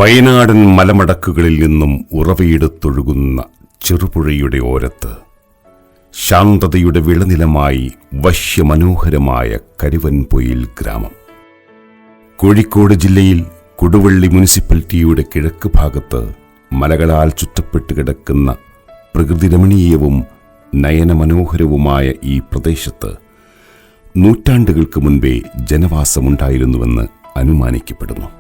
വയനാടൻ മലമടക്കുകളിൽ നിന്നും ഉറവയെടുത്തൊഴുകുന്ന ചെറുപുഴയുടെ ഓരത്ത് ശാന്തതയുടെ വിളനിലമായി വശ്യമനോഹരമായ കരുവൻപൊയിൽ ഗ്രാമം. കോഴിക്കോട് ജില്ലയിൽ കൊടുവള്ളി മുനിസിപ്പാലിറ്റിയുടെ കിഴക്ക് ഭാഗത്ത് മലകളാൽ ചുറ്റപ്പെട്ട് കിടക്കുന്ന പ്രകൃതിരമണീയവും നയനമനോഹരവുമായ ഈ പ്രദേശത്ത് നൂറ്റാണ്ടുകൾക്ക് മുൻപേ ജനവാസമുണ്ടായിരുന്നുവെന്ന് അനുമാനിക്കപ്പെടുന്നു.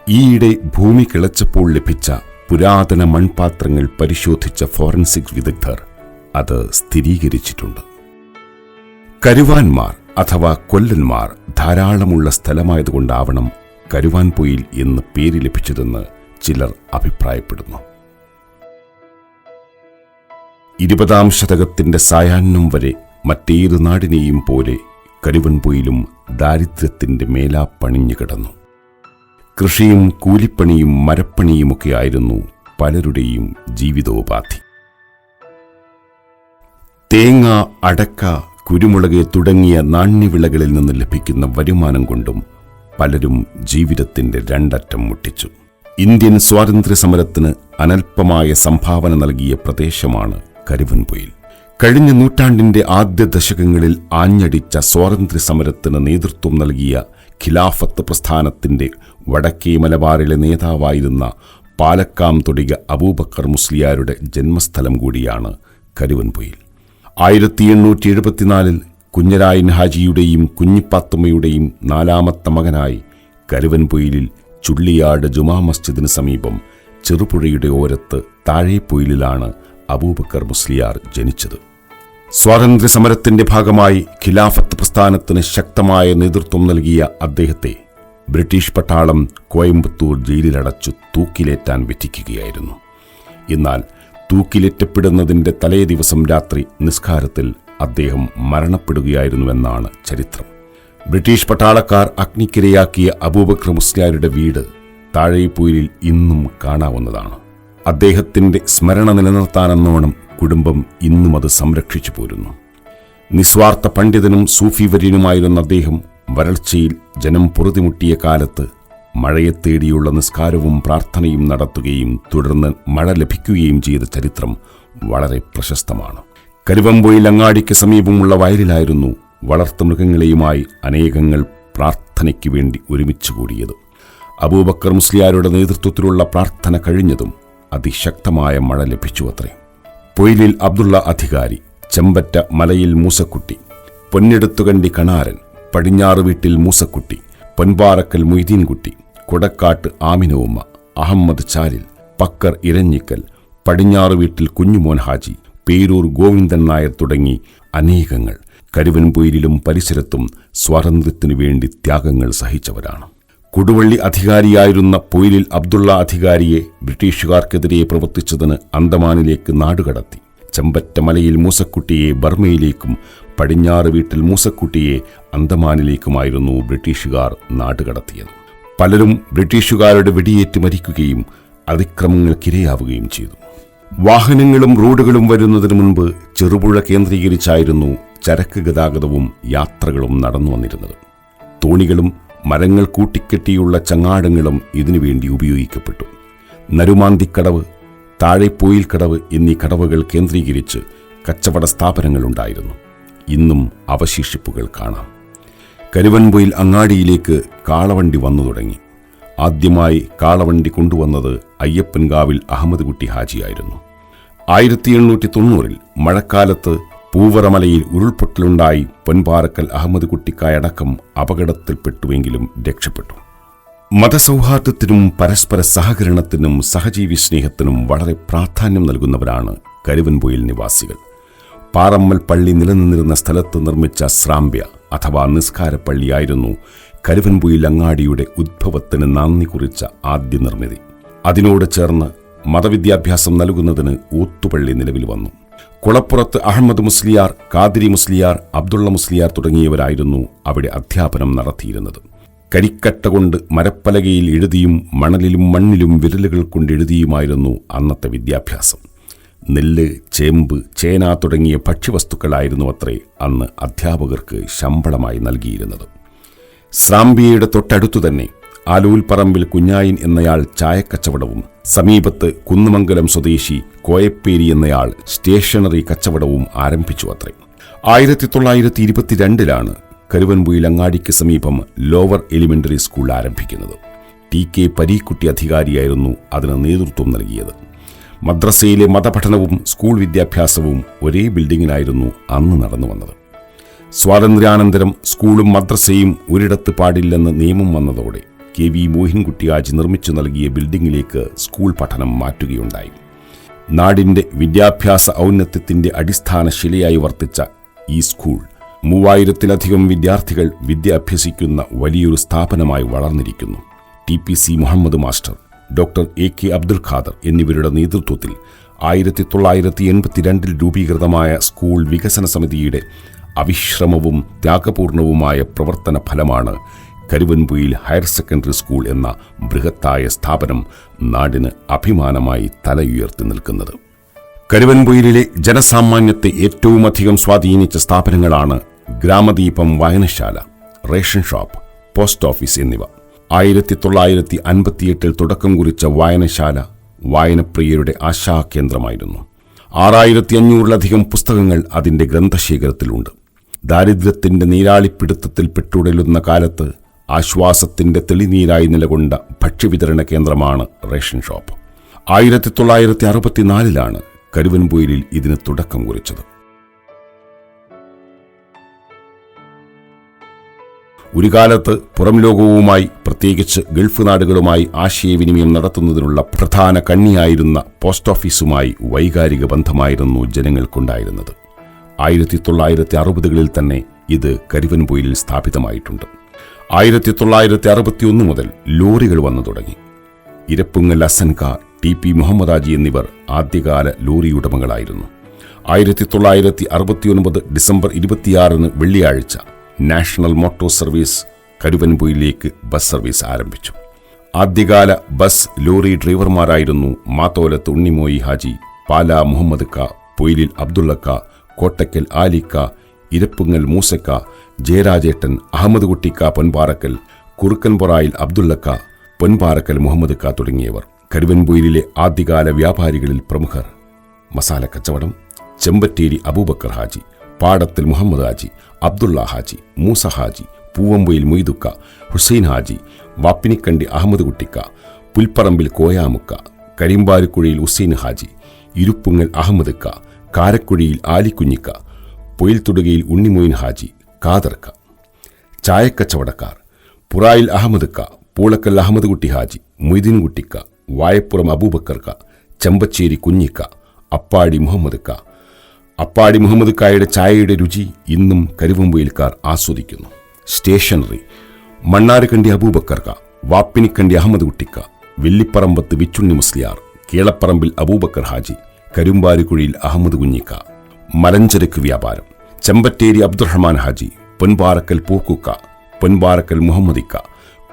ഈയിടെ ഭൂമി കിളച്ചപ്പോൾ ലഭിച്ച പുരാതന മൺപാത്രങ്ങൾ പരിശോധിച്ച ഫോറൻസിക് വിദഗ്ധർ അത് സ്ഥിരീകരിച്ചിട്ടുണ്ട്. കരുവാൻമാർ അഥവാ കൊല്ലന്മാർ ധാരാളമുള്ള സ്ഥലമായതുകൊണ്ടാവണം കരുവാൻപൊയിൽ എന്ന് പേര് ലഭിച്ചതെന്ന് ചിലർ അഭിപ്രായപ്പെടുന്നു. 20-ാം ശതകത്തിന്റെ സായാഹ്നം വരെ മറ്റേതു നാടിനെയും പോലെ കരുവൻപൊയിലും ദാരിദ്ര്യത്തിന്റെ മേലാപ്പണിഞ്ഞു കിടന്നു. കൃഷിയും കൂലിപ്പണിയും മരപ്പണിയുമൊക്കെയായിരുന്നു പലരുടെയും ജീവിതോപാധി. തേങ്ങ, അടക്ക, കുരുമുളക് തുടങ്ങിയ നാണ്യവിളകളിൽ നിന്ന് ലഭിക്കുന്ന വരുമാനം കൊണ്ടും പലരും ജീവിതത്തിന്റെ രണ്ടറ്റം മുട്ടിച്ചു. ഇന്ത്യൻ സ്വാതന്ത്ര്യ സമരത്തിന് അനൽപമായ സംഭാവന നൽകിയ പ്രദേശമാണ് കരുവൻപൊയിൽ. കഴിഞ്ഞ നൂറ്റാണ്ടിന്റെ ആദ്യ ദശകങ്ങളിൽ ആഞ്ഞടിച്ച സ്വാതന്ത്ര്യ സമരത്തിന് നേതൃത്വം നൽകിയ ഖിലാഫത്ത് പ്രസ്ഥാനത്തിന്റെ വടക്കേ മലബാറിലെ നേതാവായിരുന്ന പാലക്കാം തൊടിക അബൂബക്കർ മുസ്ലിയാരുടെ ജന്മസ്ഥലം കൂടിയാണ് കരുവൻപൊയിൽ. 1874 കുഞ്ഞരായൻ ഹാജിയുടെയും കുഞ്ഞിപ്പാത്തുമ്മയുടെയും 4ാമത്തെ മകനായി കരുവൻപൊയിലിൽ ചുള്ളിയാട് ജുമാ മസ്ജിദിന് സമീപം ചെറുപുഴയുടെ ഓരത്ത് താഴെപ്പൊയിലിലാണ് അബൂബക്കർ മുസ്ലിയാർ ജനിച്ചത്. സ്വാതന്ത്ര്യ സമരത്തിന്റെ ഭാഗമായി ഖിലാഫത്ത് പ്രസ്ഥാനത്തിന് ശക്തമായ നേതൃത്വം നൽകിയ അദ്ദേഹത്തെ ബ്രിട്ടീഷ് പട്ടാളം കോയമ്പത്തൂർ ജയിലിലടച്ചു തൂക്കിലേറ്റാൻ വിധിക്കുകയായിരുന്നു. എന്നാൽ തൂക്കിലേറ്റപ്പെടുന്നതിന്റെ തലേ ദിവസം രാത്രി നിസ്കാരത്തിൽ അദ്ദേഹം മരണപ്പെടുകയായിരുന്നുവെന്നാണ് ചരിത്രം. ബ്രിട്ടീഷ് പട്ടാളക്കാർ അഗ്നിക്കിരയാക്കിയ അബൂബക്കർ മുസ്ലിയാരുടെ വീട് താഴെപ്പൊയിലിൽ ഇന്നും കാണാവുന്നതാണ്. അദ്ദേഹത്തിന്റെ സ്മരണ നിലനിർത്താനെന്നോണം കുടുംബം ഇന്നും അത് സംരക്ഷിച്ചു പോരുന്നു. നിസ്വാർത്ഥ പണ്ഡിതനും സൂഫി വര്യനുമായിരുന്ന അദ്ദേഹം വരൾച്ചയിൽ ജനം പൊറുതിമുട്ടിയ കാലത്ത് മഴയെ തേടിയുള്ള നിസ്കാരവും പ്രാർത്ഥനയും നടത്തുകയും തുടർന്ന് മഴ ലഭിക്കുകയും ചെയ്ത ചരിത്രം വളരെ പ്രശസ്തമാണ്. കരുവൻപൊയിൽ അങ്ങാടിക്ക് സമീപമുള്ള വയലിലായിരുന്നു വളർത്തുമൃഗങ്ങളെയുമായി അനേകങ്ങൾ പ്രാർത്ഥനയ്ക്ക് വേണ്ടി ഒരുമിച്ച് കൂടിയത്. അബൂബക്കർ മുസ്ലിയാരുടെ നേതൃത്വത്തിലുള്ള പ്രാർത്ഥന കഴിഞ്ഞതും അതിശക്തമായ മഴ ലഭിച്ചു അത്രേ. പൊയിലിൽ അബ്ദുള്ള അധികാരി, ചെമ്പറ്റ മലയിൽ മൂസക്കുട്ടി, പൊന്നെടുത്തുകണ്ടി കണാരൻ, പടിഞ്ഞാറ് വീട്ടിൽ മൂസക്കുട്ടി, പൊൻപാറക്കൽ മൊയ്തീൻകുട്ടി, കൊടക്കാട്ട് ആമിനവുമ്മ, അഹമ്മദ് ചാലിൽ, പക്കർ ഇരഞ്ഞിക്കൽ, പടിഞ്ഞാറ് വീട്ടിൽ കുഞ്ഞുമോൻ ഹാജി, പേരൂർ ഗോവിന്ദൻ നായർ തുടങ്ങി അനേകങ്ങൾ കരുവൻപൊയിലിലും പരിസരത്തും സ്വാതന്ത്ര്യത്തിനു വേണ്ടി ത്യാഗങ്ങൾ സഹിച്ചവരാണ്. കൊടുവള്ളി അധികാരിയായിരുന്ന പൊയിലിൽ അബ്ദുള്ള അധികാരിയെ ബ്രിട്ടീഷുകാർക്കെതിരെ പ്രവർത്തിച്ചതിന് അന്തമാനിലേക്ക് നാടുകടത്തി. ചെമ്പറ്റ മലയിൽ മൂസക്കുട്ടിയെ ബർമയിലേക്കും പടിഞ്ഞാറ് വീട്ടിൽ മൂസക്കുട്ടിയെ അന്തമാനിലേക്കുമായിരുന്നു ബ്രിട്ടീഷുകാർ നാടുകടത്തിയത്. പലരും ബ്രിട്ടീഷുകാരുടെ വെടിയേറ്റ് മരിക്കുകയും അതിക്രമങ്ങൾക്കിരയാവുകയും ചെയ്തു. വാഹനങ്ങളും റോഡുകളും വരുന്നതിന് മുൻപ് ചെറുപുഴ കേന്ദ്രീകരിച്ചായിരുന്നു ചരക്ക് ഗതാഗതവും യാത്രകളും നടന്നു വന്നിരുന്നത്. തോണികളും മരങ്ങൾ കൂട്ടിക്കെട്ടിയുള്ള ചങ്ങാടങ്ങളും ഇതിനുവേണ്ടി ഉപയോഗിക്കപ്പെട്ടു. നരുമാന്തിക്കടവ്, താഴെപ്പൊയിൽ കടവ് എന്നീ കടവുകൾ കേന്ദ്രീകരിച്ച് കച്ചവട സ്ഥാപനങ്ങളുണ്ടായിരുന്നു. ഇന്നും അവശേഷിപ്പുകൾ കാണാം. കരുവൻപൊയിൽ അങ്ങാടിയിലേക്ക് കാളവണ്ടി വന്നു തുടങ്ങി. ആദ്യമായി കാളവണ്ടി കൊണ്ടുവന്നത് അയ്യപ്പൻകാവിൽ അഹമ്മദ് കുട്ടി ഹാജിയായിരുന്നു. 1890 മഴക്കാലത്ത് പൂവറമലയിൽ ഉരുൾപൊട്ടലുണ്ടായി പൊൻപാറക്കൽ അഹമ്മദ് കുട്ടിക്കായടക്കം അപകടത്തിൽപ്പെട്ടുവെങ്കിലും രക്ഷപ്പെട്ടു. മതസൗഹാർദ്ദത്തിനും പരസ്പര സഹകരണത്തിനും സഹജീവി സ്നേഹത്തിനും വളരെ പ്രാധാന്യം നൽകുന്നവരാണ് കരുവൻപൊയിൽ നിവാസികൾ. പാറമ്മൽ പള്ളി നിലനിന്നിരുന്ന സ്ഥലത്ത് നിർമ്മിച്ച സ്രാമ്പ്യ അഥവാ നിസ്കാരപ്പള്ളിയായിരുന്നു കരുവൻപൊയിൽ അങ്ങാടിയുടെ ഉദ്ഭവത്തിന് നാന്ദി കുറിച്ച ആദ്യ നിർമ്മിതി. അതിനോട് ചേർന്ന് മതവിദ്യാഭ്യാസം നൽകുന്നതിന് ഊത്തുപള്ളി നിലവിൽ വന്നു. കുളപ്പുറത്ത് അഹമ്മദ് മുസ്ലിയാർ, കാദിരി മുസ്ലിയാർ, അബ്ദുള്ള മുസ്ലിയാർ തുടങ്ങിയവരായിരുന്നു അവിടെ അധ്യാപനം നടത്തിയിരുന്നത്. കരിക്കട്ട കൊണ്ട് മരപ്പലകയിൽ എഴുതിയും മണലിലും മണ്ണിലും വിരലുകൾ കൊണ്ടെഴുതിയുമായിരുന്നു അന്നത്തെ വിദ്യാഭ്യാസം. നെല്ല്, ചേമ്പ്, ചേന തുടങ്ങിയ ഭക്ഷ്യവസ്തുക്കളായിരുന്നു അത്രേ അന്ന് അധ്യാപകർക്ക് ശമ്പളമായി നൽകിയിരുന്നത്. സ്രാമ്പിയയുടെ തൊട്ടടുത്തു തന്നെ ആലൂൽപ്പറമ്പിൽ കുഞ്ഞായിൻ എന്നയാൾ ചായക്കച്ചവടവും സമീപത്ത് കുന്നുമംഗലം സ്വദേശി കോയപ്പേരി എന്നയാൾ സ്റ്റേഷനറി കച്ചവടവും ആരംഭിച്ചു അത്രേ. 1922 കരുവൻപൊയിൽ അങ്ങാടിക്ക് സമീപം ലോവർ എലിമെന്ററി സ്കൂൾ ആരംഭിക്കുന്നത്. TK പരീക്കുട്ടി അധികാരിയായിരുന്നു അതിന് നേതൃത്വം നൽകിയത്. മദ്രസയിലെ മതപഠനവും സ്കൂൾ വിദ്യാഭ്യാസവും ഒരേ ബിൽഡിങ്ങിലായിരുന്നു അന്ന് നടന്നു വന്നത്. സ്വാതന്ത്ര്യാനന്തരം സ്കൂളും മദ്രസയും ഒരിടത്ത് പാടില്ലെന്ന് നിയമം വന്നതോടെ KV മോഹിൻകുട്ടി ഹാജി നിർമ്മിച്ചു നൽകിയ ബിൽഡിങ്ങിലേക്ക് സ്കൂൾ പഠനം മാറ്റുകയുണ്ടായി. നാടിന്റെ വിദ്യാഭ്യാസ ഔന്നത്യത്തിന്റെ അടിസ്ഥാന ശിലയായി വർത്തിച്ച ഈ സ്കൂൾ 3000-ലധികം വിദ്യാർത്ഥികൾ വിദ്യ അഭ്യസിക്കുന്ന വലിയൊരു സ്ഥാപനമായി വളർന്നിരിക്കുന്നു. TPC Muhammad master, doctor AK Abdul Khader എന്നിവരുടെ നേതൃത്വത്തിൽ 1982 രൂപീകൃതമായ സ്കൂൾ വികസന സമിതിയുടെ അവിശ്രമവും ത്യാഗപൂർണവുമായ പ്രവർത്തന ഫലമാണ് കരുവൻപൊയിൽ ഹയർ സെക്കൻഡറി സ്കൂൾ എന്ന ബൃഹത്തായ സ്ഥാപനം നാടിന് അഭിമാനമായി തലയുയർത്തി നിൽക്കുന്നത്. കരുവൻപൊയിലിലെ ജനസാമാന്യത്തെ ഏറ്റവുമധികം സ്വാധീനിച്ച സ്ഥാപനങ്ങളാണ് ഗ്രാമദീപം വായനശാല, റേഷൻ ഷോപ്പ്, പോസ്റ്റ് ഓഫീസ് എന്നിവ. 1958 തുടക്കം കുറിച്ച വായനശാല വായനപ്രിയരുടെ ആശാകേന്ദ്രമായിരുന്നു. 6500-ലധികം പുസ്തകങ്ങൾ അതിന്റെ ഗ്രന്ഥശേഖരത്തിലുണ്ട്. ദാരിദ്ര്യത്തിന്റെ നീരാളിപ്പിടുത്തത്തിൽ പെട്ടുടലുന്ന കാലത്ത് ആശ്വാസത്തിന്റെ തെളിനീരായി നിലകൊണ്ട ഭക്ഷ്യവിതരണ കേന്ദ്രമാണ് റേഷൻ ഷോപ്പ്. 1964 കരുവൻപൊയിലിൽ ഇതിന് തുടക്കം കുറിച്ചത്. ഒരു കാലത്ത് പുറം ലോകവുമായി, പ്രത്യേകിച്ച് ഗൾഫ് നാടുകളുമായി ആശയവിനിമയം നടത്തുന്നതിനുള്ള പ്രധാന കണ്ണിയായിരുന്ന പോസ്റ്റ് ഓഫീസുമായി വൈകാരിക ബന്ധമായിരുന്നു ജനങ്ങൾക്കുണ്ടായിരുന്നത്. 1960-കളിൽ തന്നെ ഇത് കരുവൻപൊയിലിൽ സ്ഥാപിതമായിട്ടുണ്ട്. 1961 മുതൽ ലോറികൾ വന്നു തുടങ്ങി. ഇരപ്പുങ്ങൽ അസൻക, TP മുഹമ്മദ് ഹാജി എന്നിവർ ആദ്യകാല ലോറി ഉടമകളായിരുന്നു. 1969 ഡിസംബർ 26 വെള്ളിയാഴ്ച നാഷണൽ മോട്ടോർ സർവീസ് കരുവൻപൊയിലേക്ക് ബസ് സർവീസ് ആരംഭിച്ചു. ആദ്യകാല ബസ് ലോറി ഡ്രൈവർമാരായിരുന്നു മാത്തോലത്ത് ഉണ്ണിമോയി ഹാജി, പാലാ മുഹമ്മദ് ക, പൊയിലിൽ അബ്ദുള്ളക്ക, കോട്ടയ്ക്കൽ ആലിക്ക, ഇരപ്പുങ്ങൽ മൂസക്ക, ജയരാജേട്ടൻ, അഹമ്മദ് കുട്ടിക്ക പൊൻപാറക്കൽ, കുറുക്കൻപൊറായിൽ അബ്ദുള്ളക്ക, പൊൻപാറക്കൽ മുഹമ്മദ് ക തുടങ്ങിയവർ. കരുവൻപൊയിലിലെ ആദ്യകാല വ്യാപാരികളിൽ പ്രമുഖർ മസാല കച്ചവടം ചെമ്പറ്റേരി അബൂബക്കർ ഹാജി, പാടത്തിൽ മുഹമ്മദ് ഹാജി, അബ്ദുള്ള ഹാജി, മൂസ ഹാജി, പൂവമ്പൊയിൽ മൊയ്തുക്ക, ഹുസൈൻ ഹാജി, വാപ്പിനിക്കണ്ടി അഹമ്മദ് കുട്ടിക്ക, പുൽപ്പറമ്പിൽ കോയാമുക്ക, കരിമ്പാരുക്കുഴിയിൽ ഹുസൈൻ ഹാജി, ഇരുപ്പുങ്ങൽ അഹമ്മദ് ക, കാരക്കുഴിയിൽ ആലിക്കുഞ്ഞിക്ക, പൊയിൽത്തുടുകയിൽ ഉണ്ണിമൊയിൻ ഹാജി, കാദർക്ക. ചായക്കച്ചവടക്കാർ പുറായിൽ അഹമ്മദ് ക, പൂളക്കൽ അഹമ്മദ് കുട്ടി ഹാജി, മൊയ്തീൻ കുട്ടിക്ക, വായപ്പുറം അബൂബക്കർക്ക, ചെമ്പച്ചേരി കുഞ്ഞിക്ക, അപ്പാടി മുഹമ്മദ് ക. അപ്പാടി മുഹമ്മദ് കായുടെ ചായയുടെ രുചി ഇന്നും കരുവൻപൊയിൽക്കാർ ആസ്വദിക്കുന്നു. സ്റ്റേഷനറി മണ്ണാറുകണ്ടി അബൂബക്കർക്ക, വാപ്പിനിക്കണ്ടി അഹമ്മദ് കുട്ടിക്ക, വെള്ളിപ്പറമ്പത്ത് വിച്ചുണ്ണി മുസ്ലിയാർ, കേളപ്പറമ്പിൽ അബൂബക്കർ ഹാജി, കരുമ്പാരുകുഴിയിൽ അഹമ്മദ് കുഞ്ഞിക്ക. മലഞ്ചരക്ക് വ്യാപാരം ചെമ്പറ്റേരി അബ്ദുറഹ്മാൻ ഹാജി, പൊൻപാറക്കൽ പൂക്കുക്ക, പൊൻപാറക്കൽ മുഹമ്മദിക്ക,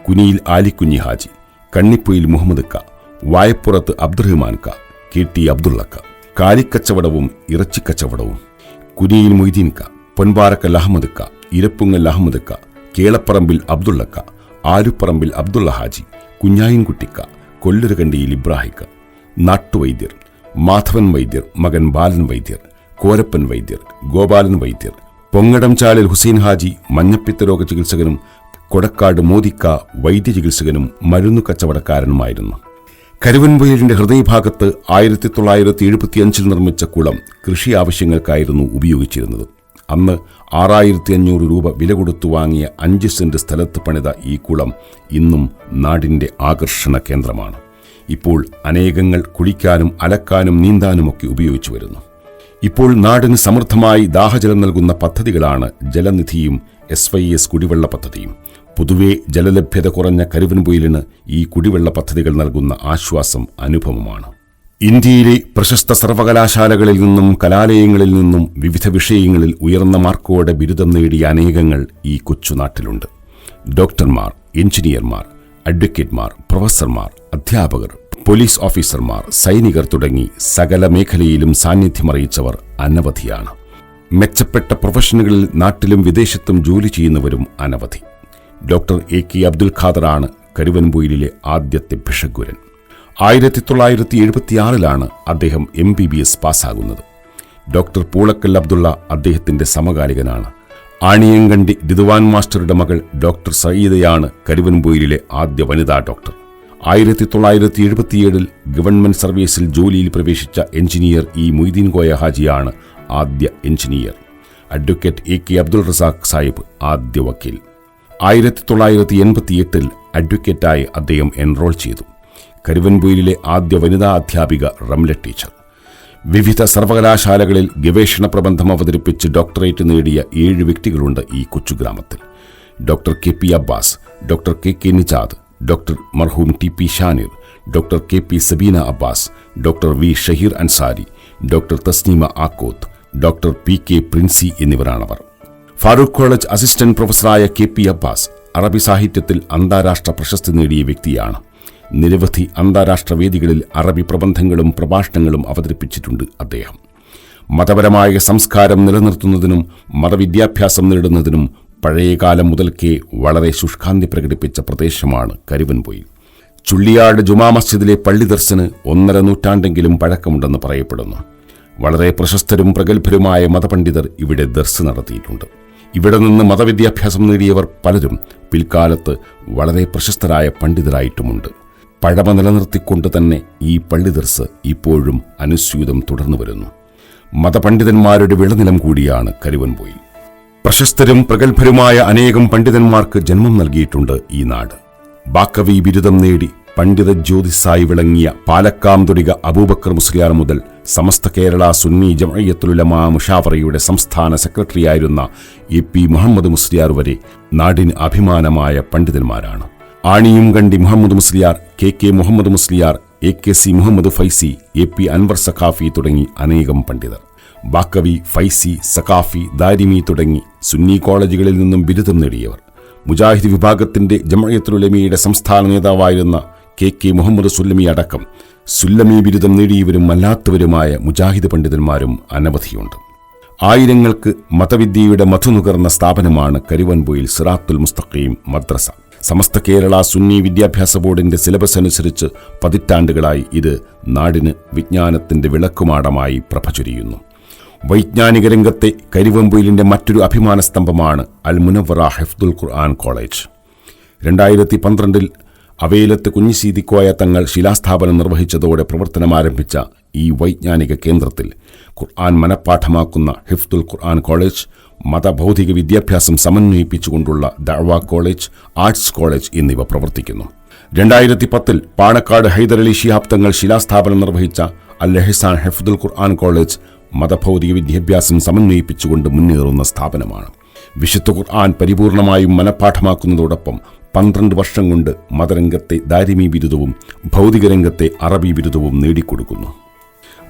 കുനിയിൽ ആലിക്കുഞ്ഞി ഹാജി, കണ്ണിപ്പൊയിൽ മുഹമ്മദ് ക, വായപ്പുറത്ത് അബ്ദുറഹ്മാൻ ക, KT അബ്ദുള്ളക്ക. കാലിക്കച്ചവടവും ഇറച്ചിക്കച്ചവടവും കുനിയിൽ മൊയ്തീൻ ക, പൊൻപാറക്കൽ അഹമ്മദ് ക, ഇരപ്പുങ്ങൽ അഹമ്മദ് ക, കേളപ്പറമ്പിൽ അബ്ദുള്ളക്ക, ആലുപ്പറമ്പിൽ അബ്ദുള്ള ഹാജി, കുഞ്ഞായിൻകുട്ടിക്ക, കൊല്ലരുകണ്ടിയിൽ ഇബ്രാഹിക്ക. നാട്ടുവൈദ്യർ മാധവൻ വൈദ്യർ, മകൻ ബാലൻ വൈദ്യർ, കോരപ്പൻ വൈദ്യർ, ഗോപാലൻ വൈദ്യർ, പൊങ്ങടംചാലിൽ ഹുസൈൻ ഹാജി മഞ്ഞപ്പിത്ത രോഗ ചികിത്സകനും കൊടക്കാട് മോദിക്ക വൈദ്യചികിത്സകനും മരുന്നു കച്ചവടക്കാരനുമായിരുന്നു. കരുവൻപൊയിലിന്റെ ഹൃദയഭാഗത്ത് 1975 നിർമ്മിച്ച കുളം കൃഷി ആവശ്യങ്ങൾക്കായിരുന്നു ഉപയോഗിച്ചിരുന്നത്. അന്ന് 6500 രൂപ വില കൊടുത്തു വാങ്ങിയ 5 സെന്റ് സ്ഥലത്ത് പണിത ഈ കുളം ഇന്നും നാടിന്റെ ആകർഷണ കേന്ദ്രമാണ്. ഇപ്പോൾ അനേകങ്ങൾ കുളിക്കാനും അലക്കാനും നീന്താനുമൊക്കെ ഉപയോഗിച്ചു വരുന്നു. ഇപ്പോൾ നാടിന് സമൃദ്ധമായി ദാഹജലം നൽകുന്ന പദ്ധതികളാണ് ജലനിധിയും SYS കുടിവെള്ള പദ്ധതിയും. പൊതുവെ ജലലഭ്യത കുറഞ്ഞ കരുവൻപൊയിലിന് ഈ കുടിവെള്ള പദ്ധതികൾ നൽകുന്ന ആശ്വാസം അനുപമമാണ്. ഇന്ത്യയിലെ പ്രശസ്ത സർവകലാശാലകളിൽ നിന്നും കലാലയങ്ങളിൽ നിന്നും വിവിധ വിഷയങ്ങളിൽ ഉയർന്ന മാർക്കോടെ ബിരുദം നേടിയ അനേകങ്ങൾ ഈ കൊച്ചുനാട്ടിലുണ്ട്. ഡോക്ടർമാർ, എഞ്ചിനീയർമാർ, അഡ്വക്കേറ്റ്മാർ, പ്രൊഫസർമാർ, അധ്യാപകർ, പോലീസ് ഓഫീസർമാർ, സൈനികർ തുടങ്ങി സകല മേഖലയിലും സാന്നിധ്യമറിയിച്ചവർ അനവധിയാണ്. മെച്ചപ്പെട്ട പ്രൊഫഷനുകളിൽ നാട്ടിലും വിദേശത്തും ജോലി ചെയ്യുന്നവരും അനവധി. ഡോക്ടർ AK അബ്ദുൽ ഖാദറാണ് കരുവൻപൊയിലിലെ ആദ്യത്തെ ഭിഷഗ്വരൻ. 1976 അദ്ദേഹം MBBS പാസ്സാകുന്നത്. ഡോക്ടർ പൂളക്കൽ അബ്ദുള്ള അദ്ദേഹത്തിന്റെ സമകാലികനാണ്. ആണിയങ്കണ്ടി ദിദുവാൻ മാസ്റ്ററുടെ മകൾ ഡോക്ടർ സയീദയാണ് കരുവൻപൊയിലിലെ ആദ്യ വനിതാ ഡോക്ടർ. 1977 ഗവൺമെന്റ് സർവീസിൽ ജോലിയിൽ പ്രവേശിച്ച എഞ്ചിനീയർ മൊയ്തീൻ കോയ ഹാജിയാണ് ആദ്യ engineer. Advocate AK Abdul Razak Sahib ആദ്യ വക്കീൽ. 1988 അഡ്വക്കേറ്റായി അദ്ദേഹം എൻറോൾ ചെയ്തു. കരുവൻപൊയിലിലെ ആദ്യ വനിതാ അധ്യാപിക റംല ടീച്ചർ. വിവിധ സർവകലാശാലകളിൽ ഗവേഷണ പ്രബന്ധം അവതരിപ്പിച്ച് ഡോക്ടറേറ്റ് നേടിയ 7 വ്യക്തികളുണ്ട് ഈ കൊച്ചുഗ്രാമത്തിൽ. Doctor KP Abbas, doctor KK Nijad, doctor മർഹൂം TP Shanir, doctor KP Sabeena Abbas, doctor V Shaheer Ansari, doctor Thasneema Akkoth, doctor PK Princy എന്നിവരാണവർ. ഫാറൂഖ് കോളേജ് അസിസ്റ്റന്റ് പ്രൊഫസറായ KP അബ്ബാസ് അറബി സാഹിത്യത്തിൽ അന്താരാഷ്ട്ര പ്രശസ്തി നേടിയ വ്യക്തിയാണ്. നിരവധി അന്താരാഷ്ട്ര വേദികളിൽ അറബി പ്രബന്ധങ്ങളും പ്രഭാഷണങ്ങളും അവതരിപ്പിച്ചിട്ടുണ്ട് അദ്ദേഹം. മതപരമായ സംസ്കാരം നിലനിർത്തുന്നതിനും മതവിദ്യാഭ്യാസം നേടുന്നതിനും പഴയകാലം മുതൽക്കേ വളരെ ശുഷ്കാന്തി പ്രകടിപ്പിച്ച പ്രദേശമാണ് കരുവൻപൊയിൽ. ചുള്ളിയാട് ജുമാ മസ്ജിദിലെ പള്ളി ദർശന് 1.5 നൂറ്റാണ്ടെങ്കിലും പഴക്കമുണ്ടെന്ന് പറയപ്പെടുന്നു. വളരെ പ്രശസ്തരും പ്രഗത്ഭരുമായ മതപണ്ഡിതർ ഇവിടെ ദർസ് നടത്തിയിട്ടുണ്ട്. ഇവിടെ നിന്ന് മതവിദ്യാഭ്യാസം നേടിയവർ പലരും പിൽക്കാലത്ത് വളരെ പ്രശസ്തരായ പണ്ഡിതരായിട്ടുമുണ്ട്. പഴമ നിലനിർത്തിക്കൊണ്ട് തന്നെ ഈ പള്ളി ദർസ് ഇപ്പോഴും അനുസ്യൂതം തുടർന്നു വരുന്നു. മതപണ്ഡിതന്മാരുടെ വിളനിലം കൂടിയാണ് കരുവൻപൊയിൽ. പ്രശസ്തരും പ്രഗത്ഭരുമായ അനേകം പണ്ഡിതന്മാർക്ക് ജന്മം നൽകിയിട്ടുണ്ട് ഈ നാട്. ബാക്കവി ബിരുദം നേടി പണ്ഡിത ജ്യോതിസായി വിളങ്ങിയ പാലക്കാംതൊടിക അബൂബക്കർ മുസ്ലിയാർ മുതൽ സമസ്ത കേരള സുന്നി ജമഅയ്യത്തുൽ ഉലമാ മുഷാവറയുടെ സംസ്ഥാന സെക്രട്ടറിയായിരുന്ന AP മുഹമ്മദ് മുസ്ലിയാർ വരെ നാടിന് അഭിമാനമായ പണ്ഡിതന്മാരാണ്. ആണിയുംകണ്ടി Muhammad Musliyar, KK Muhammad Musliyar, AKC Muhammad Faizy, AP Anwar Saqafi തുടങ്ങി അനേകം പണ്ഡിതർ. ബാക്കവി, ഫൈസി, സഖാഫി, ദാരിമി തുടങ്ങി സുന്നി കോളേജുകളിൽ നിന്നും ബിരുദം നേടിയവർ. മുജാഹിദ് വിഭാഗത്തിന്റെ ജമഅയ്യത്തുൽ ഉലമയുടെ സംസ്ഥാന നേതാവായിരുന്ന KK മുഹമ്മദ് സുല്ലമി അടക്കം സുല്ലമി ബിരുദം നേടിയവരും അല്ലാത്തവരുമായ മുജാഹിദ് പണ്ഡിതന്മാരും അനവധിയുണ്ട്. ആയിരങ്ങൾക്ക് മതവിദ്യയുടെ മധുനുകർന്ന സ്ഥാപനമാണ് കരുവൻപൊയിൽ സിറാത്തുൽ മുസ്തഖീം മദ്രസ. സമസ്ത കേരള സുന്നി വിദ്യാഭ്യാസ ബോർഡിന്റെ സിലബസ് അനുസരിച്ച് പതിറ്റാണ്ടുകളായി ഇത് നാടിന് വിജ്ഞാനത്തിന്റെ വിളക്കുമാടമായി പ്രഭ ചൊരിയുന്നു. വൈജ്ഞാനിക രംഗത്തെ കരുവൻപൊയിലിന്റെ മറ്റൊരു അഭിമാന സ്തംഭമാണ് അൽ മുനവ്വറ ഹിഫ്ദുൽ ഖുർആൻ കോളേജ്. 2012 അവേലത്ത് കുഞ്ഞിസീദിക്കോയ തങ്ങൾ ശിലാസ്ഥാപനം നിർവഹിച്ചതോടെ പ്രവർത്തനമാരംഭിച്ച ഈ വൈജ്ഞാനിക കേന്ദ്രത്തിൽ ഖുർആൻ മനഃപ്പാഠമാക്കുന്ന ഹിഫ്ദുൽ ഖുർആൻ കോളേജ്, മതഭൗതിക വിദ്യാഭ്യാസം സമന്വയിപ്പിച്ചുകൊണ്ടുള്ള ദഅ്വ കോളേജ്, ആർട്സ് കോളേജ് എന്നിവ പ്രവർത്തിക്കുന്നു. 2010 പാണക്കാട് ഹൈദരലി ശിഹാബ് തങ്ങൾ ശിലാസ്ഥാപനം നിർവഹിച്ച അൽ ഇഹ്സാൻ ഹിഫ്ദുൽ ഖുർആൻ കോളേജ് മതഭൗതിക വിദ്യാഭ്യാസം സമന്വയിപ്പിച്ചുകൊണ്ട് മുന്നേറുന്ന സ്ഥാപനമാണ്. വിശുദ്ധ ഖുർആൻ പരിപൂർണമായും മനഃപ്പാഠമാക്കുന്നതോടൊപ്പം 12 വർഷം കൊണ്ട് മതരംഗത്തെ ദാരിമി ബിരുദവും ഭൗതിക രംഗത്തെ അറബി ബിരുദവും നേടിക്കൊടുക്കുന്നു.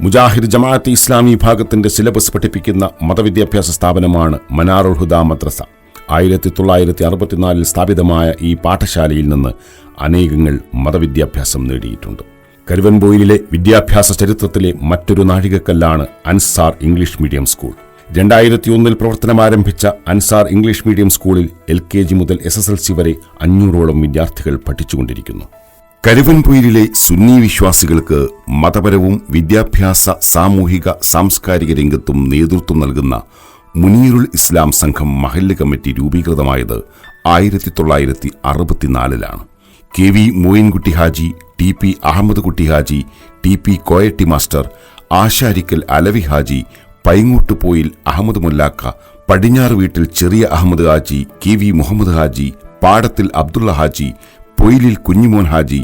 മുജാഹിദ് ജമാഅത്ത് ഇസ്ലാമി വിഭാഗത്തിന്റെ സിലബസ് പഠിപ്പിക്കുന്ന മതവിദ്യാഭ്യാസ സ്ഥാപനമാണ് മനാറുൽ ഹുദ മദ്രസ. 1964 സ്ഥാപിതമായ ഈ പാഠശാലയിൽ നിന്ന് അനേകങ്ങൾ മതവിദ്യാഭ്യാസം നേടിയിട്ടുണ്ട്. കരുവൻപൊയിലിലെ വിദ്യാഭ്യാസ ചരിത്രത്തിലെ മറ്റൊരു നാഴികക്കല്ലാണ് അൻസാർ ഇംഗ്ലീഷ് മീഡിയം സ്കൂൾ. 2001 പ്രവർത്തനമാരംഭിച്ച അൻസാർ ഇംഗ്ലീഷ് മീഡിയം സ്കൂളിൽ LKG മുതൽ SSLC വരെ 500ഓളം വിദ്യാർത്ഥികൾ പഠിച്ചുകൊണ്ടിരിക്കുന്നു. കരുവൻപൊയിലിലെ സുന്നി വിശ്വാസികൾക്ക് മതപരവും വിദ്യാഭ്യാസ, സാമൂഹിക, സാംസ്കാരിക രംഗത്തും നേതൃത്വം നൽകുന്ന മുനീറുൽ ഇസ്ലാം സംഘം മഹല്ല് കമ്മിറ്റി രൂപീകൃതമായത് 1964 KV Moyinkutty Haji, TP Ahammed Kutty Haji, TP Koyatty master, Asharikkal Alavi Haji, Paingottupoyil Ahammed Mullakka, പടിഞ്ഞാറ് വീട്ടിൽ ചെറിയ അഹമ്മദ് ഹാജി, KV മുഹമ്മദ് ഹാജി, പാടത്തിൽ അബ്ദുള്ള ഹാജി, പൊയിലിൽ Kunhimon Haji,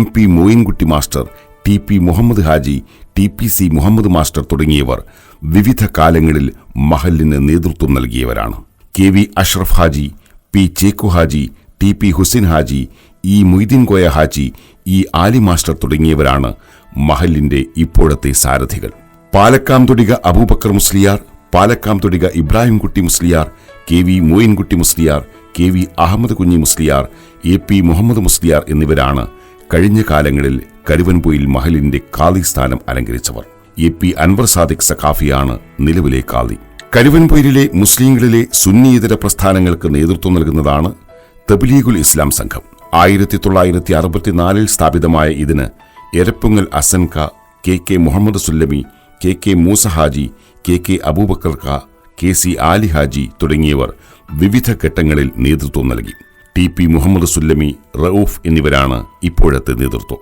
MP Moyinkutty master, TP Muhammed Haji, TPC Muhammad master തുടങ്ങിയവർ വിവിധ കാലങ്ങളിൽ മഹല്ലിന് നേതൃത്വം നൽകിയവരാണ്. KV Ashraf Haji, P Cheku Haji, TP Hussain Haji, Moideen Koya Haji, Ali master തുടങ്ങിയവരാണ് മഹല്ലിന്റെ ഇപ്പോഴത്തെ സാരഥികൾ. പാലക്കാംതൊടിക അബൂബക്കർ മുസ്ലിയാർ, പാലക്കാംതൊടിക ഇബ്രാഹിം കുട്ടി മുസ്ലിയാർ, KV മോയിൻകുട്ടി മുസ്ലിയാർ, KV അഹമ്മദ് കുഞ്ഞി മുസ്ലിയാർ, AP മുഹമ്മദ് മുസ്ലിയാർ എന്നിവരാണ് കഴിഞ്ഞ കാലങ്ങളിൽ കരുവൻപൊയിൽ മഹലിന്റെ കാളി സ്ഥാനം അലങ്കരിച്ചവർ. AP അൻവർ സാദിഖ് സഖാഫിയാണ് നിലവിലെ കാളി. കരുവൻപൊയിലിലെ മുസ്ലിങ്ങളിലെ സുന്നിയിതര പ്രസ്ഥാനങ്ങൾക്ക് നേതൃത്വം നൽകുന്നതാണ് തബ്ലീഗുൽ ഇസ്ലാം സംഘം. 1964 സ്ഥാപിതമായ ഇതിന് എരപ്പുങ്ങൽ അസൻക, കെ മുഹമ്മദ് സുല്ലമി, കെ മൂസ ഹാജി, കെ അബൂബക്കർ ഖ, KC ആലി ഹാജി തുടങ്ങിയവർ വിവിധ ഘട്ടങ്ങളിൽ നേതൃത്വം നൽകി. TP മുഹമ്മദ് സുല്ലമി, റഊഫ് എന്നിവരാണ് ഇപ്പോഴത്തെ നേതൃത്വം.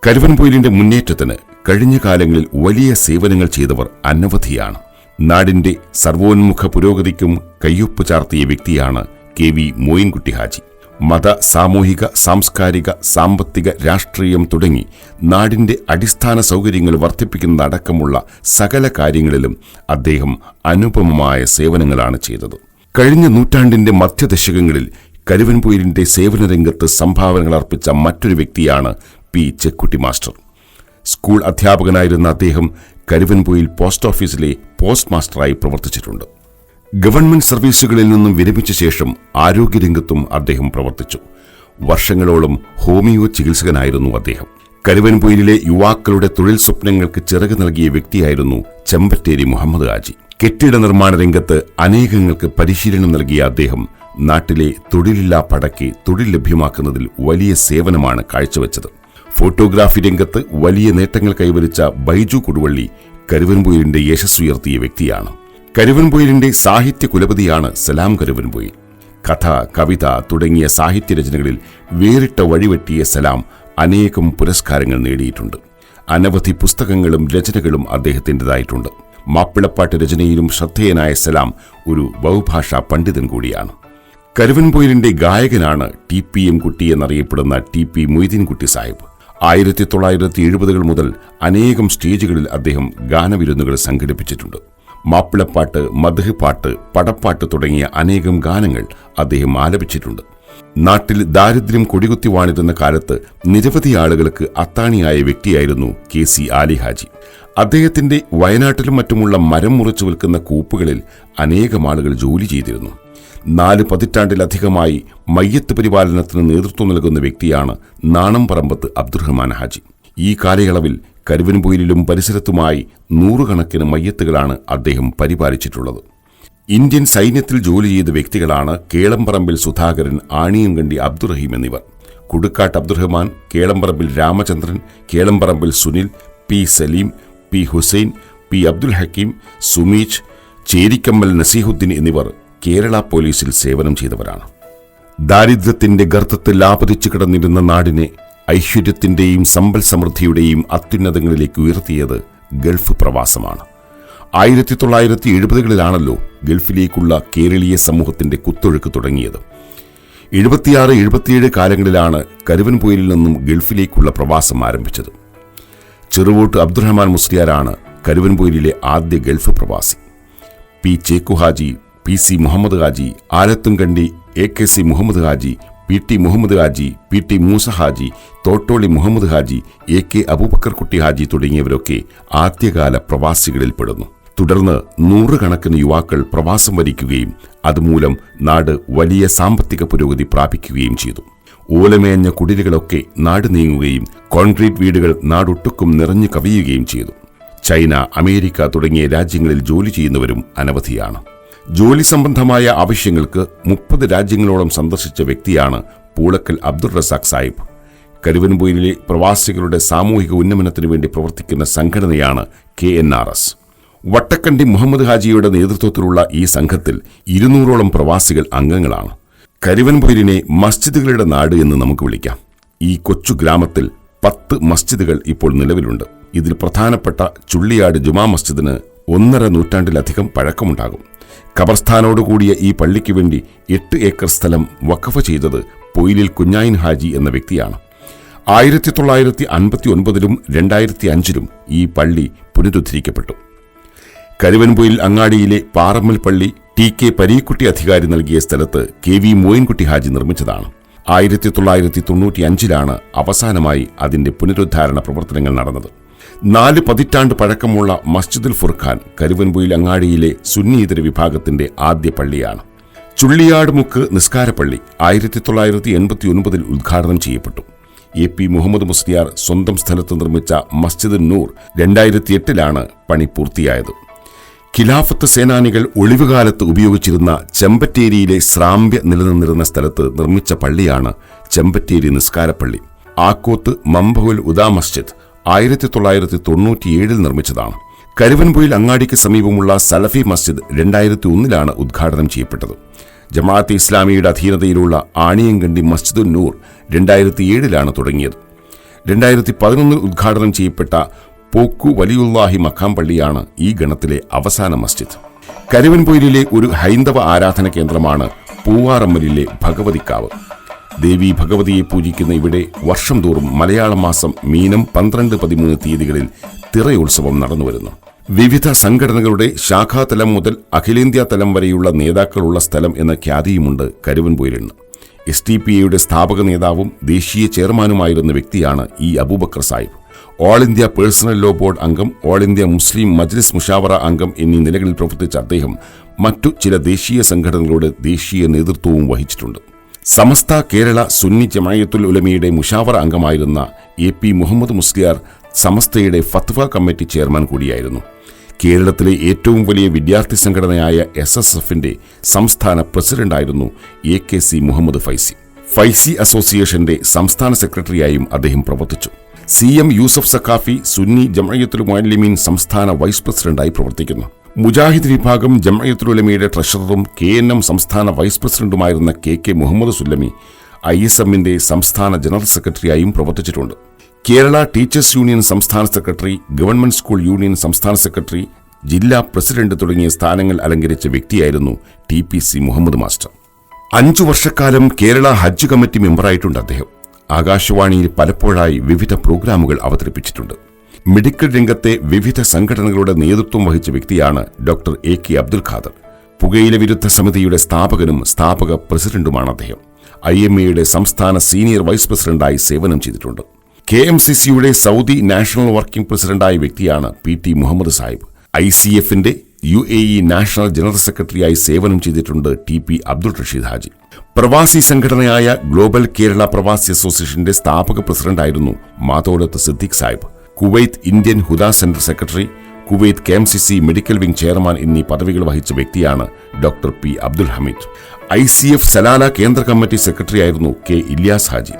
കരുവൻപൊയിലിന്റെ മുന്നേറ്റത്തിന് കഴിഞ്ഞ കാലങ്ങളിൽ വലിയ സേവനങ്ങൾ ചെയ്തവർ അനവധിയാണ്. നാടിന്റെ സർവോന്മുഖ പുരോഗതിക്കും കയ്യൊപ്പ് ചാർത്തിയ വ്യക്തിയാണ് KV മോയിൻകുട്ടി ഹാജി. മത, സാമൂഹിക, സാംസ്കാരിക, സാമ്പത്തിക, രാഷ്ട്രീയം തുടങ്ങി നാടിന്റെ അടിസ്ഥാന സൗകര്യങ്ങൾ വർദ്ധിപ്പിക്കുന്നതടക്കമുള്ള സകല കാര്യങ്ങളിലും അദ്ദേഹം അനുപമമായ സേവനങ്ങളാണ് ചെയ്തത്. കഴിഞ്ഞ നൂറ്റാണ്ടിന്റെ മധ്യദശകങ്ങളിൽ കരുവൻപൊയിലിന്റെ സേവനരംഗത്ത് സംഭാവനകൾ അർപ്പിച്ച മറ്റൊരു വ്യക്തിയാണ് P. ചെക്കുട്ടി മാസ്റ്റർ. സ്കൂൾ അധ്യാപകനായിരുന്ന അദ്ദേഹം കരുവൻപൊയിൽ പോസ്റ്റ് ഓഫീസിലെ പോസ്റ്റ് മാസ്റ്ററായി പ്രവർത്തിച്ചിട്ടുണ്ട്. ഗവൺമെന്റ് സർവീസുകളിൽ നിന്നും വിരമിച്ച ശേഷം ആരോഗ്യരംഗത്തും അദ്ദേഹം പ്രവർത്തിച്ചു. വർഷങ്ങളോളം ഹോമിയോ ചികിത്സകനായിരുന്നു അദ്ദേഹം. കരുവൻപൊയിലിലെ യുവാക്കളുടെ തൊഴിൽ സ്വപ്നങ്ങൾക്ക് ചിറക് നൽകിയ വ്യക്തിയായിരുന്നു ചെമ്പറ്റേരി മുഹമ്മദ് ഹാജി. കെട്ടിട നിർമ്മാണ രംഗത്ത് അനേകങ്ങൾക്ക് പരിശീലനം നൽകിയ അദ്ദേഹം നാട്ടിലെ തൊഴിലില്ലാ പടയ്ക്ക് തൊഴിൽ ലഭ്യമാക്കുന്നതിൽ വലിയ സേവനമാണ് കാഴ്ചവെച്ചത്. ഫോട്ടോഗ്രാഫി രംഗത്ത് വലിയ നേട്ടങ്ങൾ കൈവരിച്ച ബൈജു കൊടുവള്ളി കരുവൻപൊയിലിന്റെ യശസ്സുയർത്തിയ വ്യക്തിയാണ്. കരുവൻപൊയിലിന്റെ സാഹിത്യ കുലപതിയാണ് സലാം കരുവൻപൊയിൽ. കഥ, കവിത തുടങ്ങിയ സാഹിത്യരചനകളിൽ വേറിട്ട വഴിവെട്ടിയ സലാം അനേകം പുരസ്കാരങ്ങൾ നേടിയിട്ടുണ്ട്. അനവധി പുസ്തകങ്ങളും രചനകളും അദ്ദേഹത്തിൻ്റെതായിട്ടുണ്ട്. മാപ്പിളപ്പാട്ട് രചനയിലും ശ്രദ്ധേയനായ സലാം ഒരു ബഹുഭാഷാ പണ്ഡിതൻ കൂടിയാണ്. കരുവൻപൊയിലിന്റെ ഗായകനാണ് TPM കുട്ടി എന്നറിയപ്പെടുന്ന TP മൊയ്തീൻകുട്ടി സാഹിബ്. 1970 മുതൽ അനേകം സ്റ്റേജുകളിൽ അദ്ദേഹം ഗാനവിരുന്നുകൾ സംഘടിപ്പിച്ചിട്ടുണ്ട്. മാപ്പിളപ്പാട്ട്, മദ്ഹ് പാട്ട്, പടപ്പാട്ട് തുടങ്ങിയ അനേകം ഗാനങ്ങൾ അദ്ദേഹം ആലപിച്ചിട്ടുണ്ട്. നാട്ടിൽ ദാരിദ്ര്യം കൊടികുത്തി വാണിരുന്ന കാലത്ത് നിരവധി ആളുകൾക്ക് അത്താണിയായ വ്യക്തിയായിരുന്നു KC ആലി ഹാജി. അദ്ദേഹത്തിന്റെ വയനാട്ടിലും മറ്റുമുള്ള മരം മുറിച്ചു വിൽക്കുന്ന കൂപ്പുകളിൽ അനേകം ആളുകൾ ജോലി ചെയ്തിരുന്നു. 4 പതിറ്റാണ്ടിലധികമായി മയ്യത്ത് പരിപാലനത്തിന് നേതൃത്വം നൽകുന്ന വ്യക്തിയാണ് നാണംപറമ്പത്ത് അബ്ദുറഹ്മാൻ ഹാജി. ഈ കാലയളവിൽ കരുവൻപൊയിലിലും പരിസരത്തുമായി 100 കണക്കിന് മയ്യത്തുകളാണ് അദ്ദേഹം പരിപാലിച്ചിട്ടുള്ളത്. ഇന്ത്യൻ സൈന്യത്തിൽ ജോലി ചെയ്ത വ്യക്തികളാണ് കേളംപറമ്പിൽ സുധാകരൻ, ആണിയംകണ്ടി അബ്ദുറഹീം എന്നിവർ. കുടുക്കാട്ട് Abdurahman, കേളംപറമ്പിൽ Ramachandran, കേളംപറമ്പിൽ Sunil, P. Saleem, P. Hussain, P. Abdul Hakeem, സുമീജ്, ചേരിക്കമ്മൽ നസീഹുദ്ദീൻ എന്നിവർ കേരള പോലീസിൽ സേവനം ചെയ്തവരാണ്. ദാരിദ്ര്യത്തിന്റെ ഗർത്തത്തിൽ ആപതിച്ചു കിടന്നിരുന്ന നാടിനെ ഐശ്വര്യത്തിന്റെയും സമ്പൽ സമൃദ്ധിയുടെയും അത്യുന്നതങ്ങളിലേക്ക് ഉയർത്തിയത് ഗൾഫ് പ്രവാസമാണ്. 1970-കളിലാണല്ലോ ഗൾഫിലേക്കുള്ള കേരളീയ സമൂഹത്തിന്റെ കുത്തൊഴുക്ക് തുടങ്ങിയത്. 76-77 കാലങ്ങളിലാണ് കരുവൻപൊയിലിൽ നിന്നും ഗൾഫിലേക്കുള്ള പ്രവാസം ആരംഭിച്ചത്. ചെറുവോട്ട് അബ്ദുറഹ്മാൻ മുസ്ലിയാരാണ് കരുവൻപൊയിലിലെ ആദ്യ ഗൾഫ് പ്രവാസി. P. Cheku Haji, PC Muhammad Haji, ആലത്തുംകണ്ടി AKC Muhammad Haji, PT Muhammad Haji, PT Musa Haji, Thottoli Muhammad Haji, AK Abubakar കുട്ടി ഹാജി തുടങ്ങിയവരൊക്കെ ആദ്യകാല പ്രവാസികളിൽ പെടുന്നു. തുടർന്ന് 100 കണക്കിന് യുവാക്കൾ പ്രവാസം വരിക്കുകയും അതുമൂലം നാട് വലിയ സാമ്പത്തിക പുരോഗതി പ്രാപിക്കുകയും ചെയ്തു. ഓലമേഞ്ഞ കുടിലുകളൊക്കെ നാട് നീങ്ങുകയും കോൺക്രീറ്റ് വീടുകൾ നാടൊട്ടുക്കും നിറഞ്ഞു കവിയുകയും ചെയ്തു. ചൈന, അമേരിക്ക തുടങ്ങിയ രാജ്യങ്ങളിൽ ജോലി ചെയ്യുന്നവരും അനവധിയാണ്. ജോലി സംബന്ധമായ ആവശ്യങ്ങൾക്ക് 30 രാജ്യങ്ങളോളം സന്ദർശിച്ച വ്യക്തിയാണ് പൂളക്കൽ അബ്ദുൾ റസാഖ് സാഹിബ്. കരുവൻപൊയിലിലെ പ്രവാസികളുടെ സാമൂഹിക ഉന്നമനത്തിനു വേണ്ടി പ്രവർത്തിക്കുന്ന സംഘടനയാണ് KNRS. വട്ടക്കണ്ടി മുഹമ്മദ് ഹാജിയുടെ നേതൃത്വത്തിലുള്ള ഈ സംഘത്തിൽ 200ഓളം പ്രവാസികൾ അംഗങ്ങളാണ്. കരുവൻപൊയിലിനെ മസ്ജിദുകളുടെ നാട് എന്ന് നമുക്ക് വിളിക്കാം. ഈ കൊച്ചു ഗ്രാമത്തിൽ 10 മസ്ജിദുകൾ ഇപ്പോൾ നിലവിലുണ്ട്. ഇതിൽ പ്രധാനപ്പെട്ട ചുള്ളിയാട് ജുമാ മസ്ജിദിന് 1.5 നൂറ്റാണ്ടിലധികം പഴക്കമുണ്ടാകും. ഖബർസ്ഥാനോടുകൂടിയ ഈ പള്ളിക്ക് വേണ്ടി 8 ഏക്കർ സ്ഥലം വഖഫ് ചെയ്തത് പൊയിലിൽ കുഞ്ഞായിൻ ഹാജി എന്ന വ്യക്തിയാണ്. 1959-ലും 2005-ലും ഈ പള്ളി പുനരുദ്ധരിക്കപ്പെട്ടു. കരുവൻപൊയിൽ അങ്ങാടിയിലെ പാറമ്മൽ പള്ളി TK പരീക്കുട്ടി അധികാരി നൽകിയ സ്ഥലത്ത് KV മോയിൻകുട്ടി ഹാജി നിർമ്മിച്ചതാണ്. 1995-ലാണ് അവസാനമായി അതിന്റെ പുനരുദ്ധാരണ പ്രവർത്തനങ്ങൾ നടന്നത്. 4 പതിറ്റാണ്ട് പഴക്കമുള്ള മസ്ജിദുൽ ഫുർഖാൻ കരുവൻപൊയിൽ അങ്ങാടിയിലെ സുന്നിയിതര വിഭാഗത്തിന്റെ ആദ്യ പള്ളിയാണ്. ചുള്ളിയാട് മുക്ക് നിസ്കാരപ്പള്ളി 1989-ൽ ഉദ്ഘാടനം ചെയ്യപ്പെട്ടു. AP മുഹമ്മദ് മുസ്ലിയാർ സ്വന്തം സ്ഥലത്ത് നിർമ്മിച്ച മസ്ജിദ് നൂർ 2008-ലാണ് പണി പൂർത്തിയായത്. ഖിലാഫത്ത് സേനാനികൾ ഒളിവുകാലത്ത് ഉപയോഗിച്ചിരുന്ന ചെമ്പറ്റേരിയിലെ സ്രാമ്പ്യ നിലനിന്നിരുന്ന സ്ഥലത്ത് നിർമ്മിച്ച പള്ളിയാണ് ചെമ്പറ്റേരി നിസ്കാരപ്പള്ളി. ആക്കോത്ത് മംബഹുൽ ഉദാ മസ്ജിദ് 1997 നിർമ്മിച്ചതാണ്. കരുവൻപൊയിൽ അങ്ങാടിക്ക് സമീപമുള്ള സലഫി മസ്ജിദ് 2001 ഉദ്ഘാടനം ചെയ്യപ്പെട്ടത്. ജമാഅത്തെ ഇസ്ലാമിയുടെ അധീനതയിലുള്ള ആണിയങ്കണ്ടി മസ്ജിദുൻ നൂർ 2007 തുടങ്ങിയത്. 2011 ഉദ്ഘാടനം ചെയ്യപ്പെട്ട പോക്കു വലിയുല്ലാഹി മഖാം പള്ളിയാണ് ഈ ഗണത്തിലെ അവസാന മസ്ജിദ്. കരുവൻപൊയിലിലെ ഒരു ഹൈന്ദവ ആരാധന കേന്ദ്രമാണ് പൂവാറമ്മലിലെ ഭഗവതിക്കാവ്. ദേവി ഭഗവതിയെ പൂജിക്കുന്ന ഇവിടെ വർഷം തോറും മലയാള മാസം മീനം 12, 13 തീയതികളിൽ തിറയോത്സവം നടന്നുവരുന്നു. വിവിധ സംഘടനകളുടെ ശാഖാതലം മുതൽ അഖിലേന്ത്യാ തലം വരെയുള്ള നേതാക്കളുള്ള സ്ഥലം എന്ന ഖ്യാതിയുമുണ്ട് കരുവൻപൊയിലിന്. SDPIയുടെ സ്ഥാപക നേതാവും ദേശീയ ചെയർമാനുമായിരുന്ന വ്യക്തിയാണ് ഈ Aboobacker Sahib. All India personal law board അംഗം, all India Muslim Majlis Mushawara അംഗം എന്നീ നിലകളിൽ പ്രവർത്തിച്ച അദ്ദേഹം മറ്റു ചില ദേശീയ സംഘടനകളുടെ ദേശീയ നേതൃത്വവും വഹിച്ചിട്ടുണ്ട്. സമസ്ത കേരള സുന്നി ജമാഅത്തുൽ ഉലമയുടെ മുഷാവറ അംഗമായിരുന്ന AP മുഹമ്മദ് മുസ്ലിയാർ സമസ്തയുടെ ഫത്വ കമ്മിറ്റി ചെയർമാൻ കൂടിയായിരുന്നു. കേരളത്തിലെ ഏറ്റവും വലിയ വിദ്യാർത്ഥി സംഘടനയായ SSFന്റെ സംസ്ഥാന പ്രസിഡന്റായിരുന്നു AKC മുഹമ്മദ് ഫൈസി. ഫൈസി അസോസിയേഷന്റെ സംസ്ഥാന സെക്രട്ടറിയായും അദ്ദേഹം പ്രവർത്തിച്ചു. CM യൂസഫ് സഖാഫി സുന്നി ജമഅത്തുൽ മുഅല്ലിമീൻ സംസ്ഥാന വൈസ് പ്രസിഡന്റായി പ്രവർത്തിക്കുന്നു. മുജാഹിദ് വിഭാഗം ജമഅത്തുൽ ഉലമയുടെ ട്രഷററും KNM സംസ്ഥാന വൈസ് പ്രസിഡന്റുമായിരുന്ന KK മുഹമ്മദ് സുല്ലമി ISMന്റെ സംസ്ഥാന ജനറൽ സെക്രട്ടറിയായും പ്രവർത്തിച്ചിട്ടുണ്ട്. കേരള ടീച്ചേഴ്സ് യൂണിയൻ സംസ്ഥാന സെക്രട്ടറി, ഗവൺമെന്റ് സ്കൂൾ യൂണിയൻ സംസ്ഥാന സെക്രട്ടറി, ജില്ലാ പ്രസിഡന്റ് തുടങ്ങിയ സ്ഥാനങ്ങൾ അലങ്കരിച്ച വ്യക്തിയായിരുന്നു TPC മുഹമ്മദ് മാസ്റ്റർ. 5 വർഷക്കാലം കേരള ഹജ്ജ് കമ്മിറ്റി മെമ്പറായിട്ടുണ്ട് അദ്ദേഹം. ആകാശവാണിയിൽ പലപ്പോഴായി വിവിധ പ്രോഗ്രാമുകൾ അവതരിപ്പിച്ചിട്ടുണ്ട്. മെഡിക്കൽ രംഗത്തെ വിവിധ സംഘടനകളുടെ നേതൃത്വം വഹിച്ച വ്യക്തിയാണ് ഡോക്ടർ AK അബ്ദുൽ ഖാദർ. പുകയില വിരുദ്ധ സമിതിയുടെ സ്ഥാപകനും സ്ഥാപക പ്രസിഡന്റുമാണ് അദ്ദേഹം. IMAയുടെ സംസ്ഥാന സീനിയർ വൈസ് പ്രസിഡന്റായി സേവനം ചെയ്തിട്ടുണ്ട്. KMCCയുടെ സൗദി നാഷണൽ വർക്കിംഗ് പ്രസിഡന്റായ വ്യക്തിയാണ് PT മുഹമ്മദ് സാഹിബ്. ICFന്റെ UAE നാഷണൽ ജനറൽ സെക്രട്ടറിയായി സേവനം ചെയ്തിട്ടുണ്ട് TP അബ്ദുൾ റഷീദ് ഹാജി. പ്രവാസി സംഘടനയായ ഗ്ലോബൽ കേരള പ്രവാസി അസോസിയേഷന്റെ സ്ഥാപക പ്രസിഡന്റായിരുന്നു മാതോലത്ത് Siddique Sahib. Kuwait Indian Huda centre secretary, Kuwait KMCC medical wing chairman എന്നീ പദവികൾ വഹിച്ച വ്യക്തിയാണ് doctor P Abdul Hameed. ICF Salalah കേന്ദ്ര കമ്മിറ്റി സെക്രട്ടറിയായിരുന്നു K ഇല്യാസ് ഹാജി.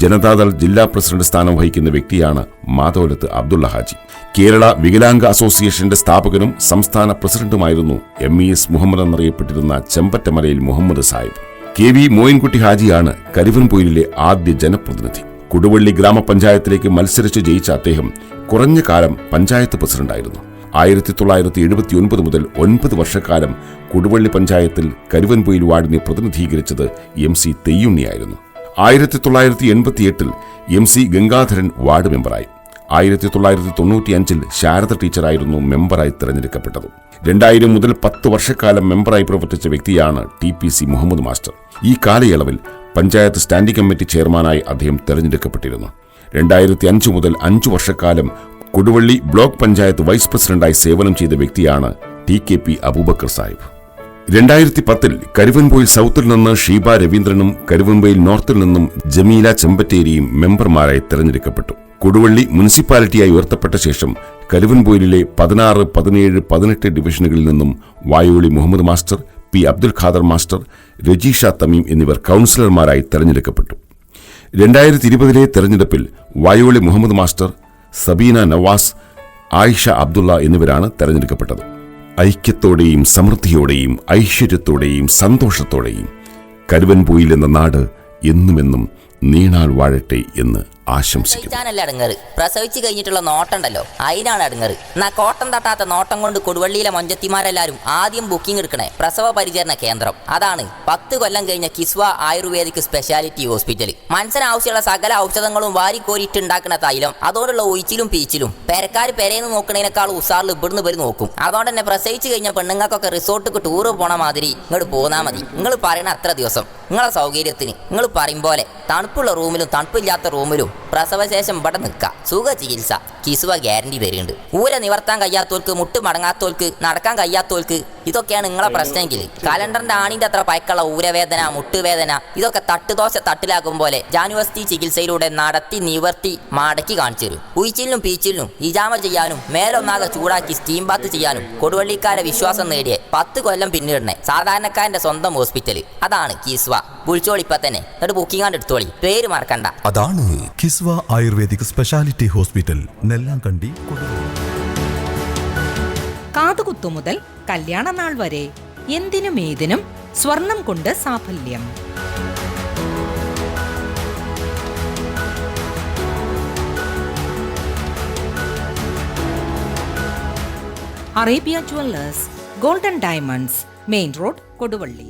ജനതാദൾ ജില്ലാ പ്രസിഡന്റ് സ്ഥാനം വഹിക്കുന്ന വ്യക്തിയാണ് മാതോലത്ത് അബ്ദുള്ള ഹാജി. കേരള വികലാംഗ അസോസിയേഷന്റെ സ്ഥാപകനും സംസ്ഥാന പ്രസിഡന്റുമായിരുന്നു MES മുഹമ്മദ് എന്നറിയപ്പെട്ടിരുന്ന ചെമ്പറ്റമലയിൽ മുഹമ്മദ് സാഹിബ്. KV മോയിൻകുട്ടി ഹാജിയാണ് കരുവൻപൊയിലിലെ ആദ്യ ജനപ്രതിനിധി. കൊടുവള്ളി ഗ്രാമപഞ്ചായത്തിലേക്ക് മത്സരിച്ച് ജയിച്ച അദ്ദേഹം കുറഞ്ഞ കാലം പഞ്ചായത്ത് പ്രസിഡന്റായിരുന്നു. 1979 മുതൽ 9 വർഷക്കാലം കൊടുവള്ളി പഞ്ചായത്തിൽ കരുവൻപൊയിൽ വാർഡിനെ പ്രതിനിധീകരിച്ചത് MC തെയ്യുണ്ണിയായിരുന്നു. 1988 MC ഗംഗാധരൻ വാർഡ് മെമ്പറായി. 1995 ശാരദ ടീച്ചറായിരുന്നു മെമ്പറായി തെരഞ്ഞെടുക്കപ്പെട്ടത്. 2000 മുതൽ 10 വർഷക്കാലം മെമ്പറായി പ്രവർത്തിച്ച വ്യക്തിയാണ് TPC മുഹമ്മദ് മാസ്റ്റർ. ഈ കാലയളവിൽ പഞ്ചായത്ത് സ്റ്റാൻഡിംഗ് കമ്മിറ്റി ചെയർമാനായി അദ്ദേഹം തെരഞ്ഞെടുക്കപ്പെട്ടിരുന്നു. 2005 മുതൽ 5 വർഷക്കാലം കൊടുവള്ളി ബ്ലോക്ക് പഞ്ചായത്ത് വൈസ് പ്രസിഡന്റായി സേവനം ചെയ്ത വ്യക്തിയാണ് TKP അബൂബക്കർ സാഹിബ്. 2010 കരുവൻപൊയിൽ സൗത്തിൽ നിന്ന് ഷീബ രവീന്ദ്രനും കരുവൻപൊയിൽ നോർത്തിൽ നിന്നും ജമീല ചെമ്പറ്റേരിയും മെമ്പർമാരായി തെരഞ്ഞെടുക്കപ്പെട്ടു. കൊടുവള്ളി മുനിസിപ്പാലിറ്റിയായി ഉയർത്തപ്പെട്ട ശേഷം കരുവൻപൊയിലിലെ 16, 17, 18 ഡിവിഷനുകളിൽ നിന്നും Vayoli Muhammad master, P Abdul Khader master, Rajeesha Thameem എന്നിവർ കൗൺസിലർമാരായി തെരഞ്ഞെടുക്കപ്പെട്ടു. 2020 തെരഞ്ഞെടുപ്പിൽ വായോളി മുഹമ്മദ് മാസ്റ്റർ, സബീന നവാസ്, ആയിഷ അബ്ദുള്ള എന്നിവരാണ് തെരഞ്ഞെടുക്കപ്പെട്ടത്. ഐക്യത്തോടെയും സമൃദ്ധിയോടെയും ഐശ്വര്യത്തോടെയും സന്തോഷത്തോടെയും കരുവൻപൊയിൽ എന്ന നാട് എന്നുമെന്നും നീണാൽ വാഴട്ടെ എന്ന് ആശംസിക്കുന്നു. പ്രസവിച്ചു കഴിഞ്ഞിട്ടുള്ള നോട്ടുണ്ടല്ലോ, അതിനാണ് അടുങ്ങറ്. എന്നാ കോട്ടം തട്ടാത്ത നോട്ടം കൊണ്ട് കൊടുവള്ളിയിലെ മൊഞ്ചത്തിമാരെല്ലാരും ആദ്യം ബുക്കിംഗ് എടുക്കണേ പ്രസവ പരിചരണ കേന്ദ്രം. അതാണ് 10 കൊല്ലം കഴിഞ്ഞ കിസ്വ ആയുർവേദിക് സ്പെഷ്യാലിറ്റി ഹോസ്പിറ്റൽ. മനസ്സിന് ആവശ്യമുള്ള സകല ഔഷധങ്ങളും വാരിക്കോരിയിട്ടുണ്ടാക്കുന്ന തൈലം, അതോടുള്ള ഒഴിച്ചിലും പീച്ചിലും പെരക്കാർ പെരേന്ന് നോക്കണേനേക്കാൾ ഉസാറിൽ ഇവിടുന്ന് പേര് നോക്കും. അതുകൊണ്ട് തന്നെ പ്രസവിച്ചു കഴിഞ്ഞ പെണ്ണുങ്ങൾക്കൊക്കെ റിസോർട്ടിക്ക് ടൂറ് പോണ മാതിരി ഇങ്ങോട്ട് പോന്നാ മതി. നിങ്ങൾ പറയണ അത്ര ദിവസം നിങ്ങളെ സൗകര്യത്തിന് നിങ്ങൾ പറയും പോലെ തണുപ്പുള്ള റൂമിലും തണുപ്പില്ലാത്ത റൂമിലും പ്രസവശേഷം ഇവിടെ നിൽക്കാം. സുഖ ചികിത്സ കിസ്വ ഗ്യാരണ്ടി തരുന്നുണ്ട്. ഊര നിവർത്താൻ കഴിയാത്തോൽക്ക്, മുട്ട് മടങ്ങാത്തോൽക്ക്, നടക്കാൻ കഴിയാത്തോൽക്ക്, ഇതൊക്കെയാണ് നിങ്ങളെ പ്രശ്നമെങ്കിൽ കലണ്ടറിന്റെ ആണിന്റെ അത്ര പയക്കുള്ള ഊരവേദന, മുട്ടുവേദന, ഇതൊക്കെ തട്ടുദോശ തട്ടിലാക്കും പോലെ ജാനുവസ്തി ചികിത്സയിലൂടെ നടത്തി നിവർത്തി മടക്കി കാണിച്ചു തരും. ഉയിച്ചിലിനും പീച്ചിലിനും ഇജാമ ചെയ്യാനും മേലൊന്നാകെ ചൂടാക്കി സ്റ്റീം ബാത്ത് ചെയ്യാനും കൊടുവള്ളിക്കാരെ വിശ്വാസം നേടിയ 10 കൊല്ലം പിന്നിടണേ സാധാരണക്കാരന്റെ സ്വന്തം ഹോസ്പിറ്റൽ. അതാണ് കിസ്വ. വിളിച്ചോളി ഇപ്പൊ തന്നെ, എന്നിട്ട് ബുക്കിംഗ് ആണ്ട് എടുത്തോളി, പേര് മറക്കണ്ട. അതാണ് Kiswa ayurvedic speciality hospital, Nellamkandi, Koduvally. കാതുകുത്തു മുതൽ കല്യാണ നാൾ വരെ എന്തിനും ഏതിനും സ്വർണം കൊണ്ട് സാഫല്യം. Arabia jewellers, golden diamonds, main road, Koduvally.